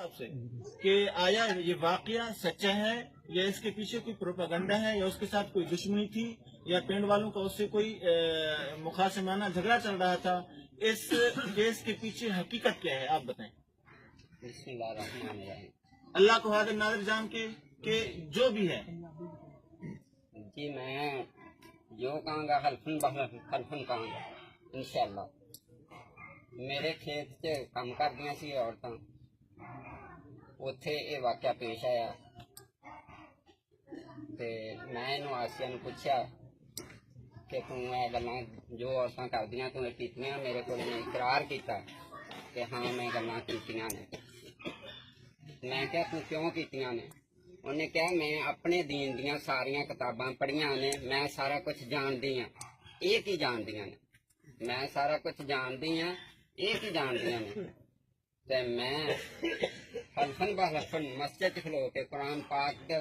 आपसे कि आया ये वाकया सच्चा है या इसके पीछे कोई प्रोपेगेंडा है या उसके साथ कोई दुश्मनी थी या पिंड वालों का उससे कोई मुखासमाना झगड़ा चल रहा था। इस केस के पीछे हकीकत क्या है आप बताएं। अल्लाह को हाजिर नाज़िर जान के जो भी है जी मैं जो कहूँगा हल्फन हल्फन कहूँगा इंशाअल्लाह। मेरे खेत च काम करदियां सी औरतां, उत्थे ये वाक़या पेश आया ते मैं इन्हूं आसिया नूं पुछया कि तूं ये गल्लां जो औरतां करदियां तूं ये कीतियां। मेरे कोल इन्हें इकरार किया कि हाँ मैं गल्लां कीतियां ने। मैं क्या तूं क्यों कीतियां ने? उन्हें क्या मैं अपने दीन दियां सारियां किताबां पढ़ियां ने, मैं सारा कुछ जानदी हाँ। ये की जानदियां ने? मैं सारा कुछ जानदी हाँ, ये की जानदियां ने? ते मैं हल्फन बहलफन मस्जिद खलो के कुरान पाक के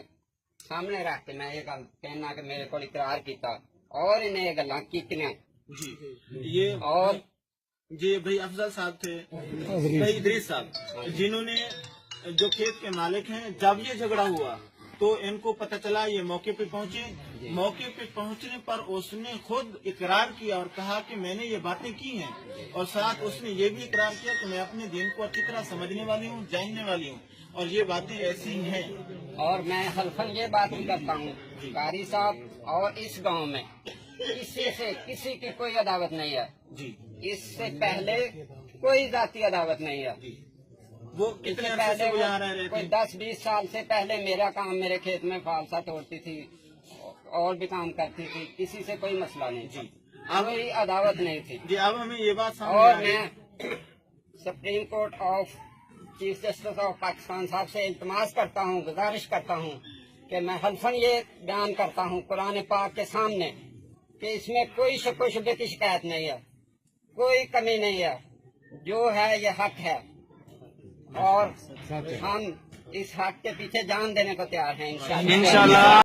सामने रख के मैं ये गल कहना कि मेरे को इकरार किया और इन्हें ये गल्लां कीतियां। ये और जी भाई अफजल साहब थे, भाई इदरीस साहब, जिन्होंने जो खेत के मालिक हैं, जब ये झगड़ा हुआ तो इनको पता चला, ये मौके पे पहुंचे। मौके पे पहुंचने पर उसने खुद इकरार किया और कहा कि मैंने ये बातें की हैं और साथ उसने ये भी इकरार किया कि मैं अपने दिन को अच्छी तरह समझने वाली हूँ, जानने वाली हूँ और ये बातें ऐसी हैं। और मैं हल्फन ये बात भी करता हूँ कारी साहब, और इस गांव में किसी से किसी की कोई अदावत नहीं है जी। इससे पहले कोई जाती अदावत नहीं है। वो कितने पहले कोई 10-20 साल से पहले मेरा काम मेरे खेत में फालसा तोड़ती थी और भी काम करती थी, किसी से कोई मसला नहीं जी। कोई अदावत नहीं थी जी। अब हमें ये बात और मैं supreme court of chief justice of Pakistan साहब से इल्तमास करता हूँ, गुजारिश करता हूँ कि मैं हल्फन ये बयान करता हूँ कुरान पाक के सामने कि इसमें कोई शुबे की शिकायत नहीं है, कोई कमी नहीं है। जो है ये हक है और हम इस हक के पीछे जान देने को तैयार हैं इंशाअल्लाह।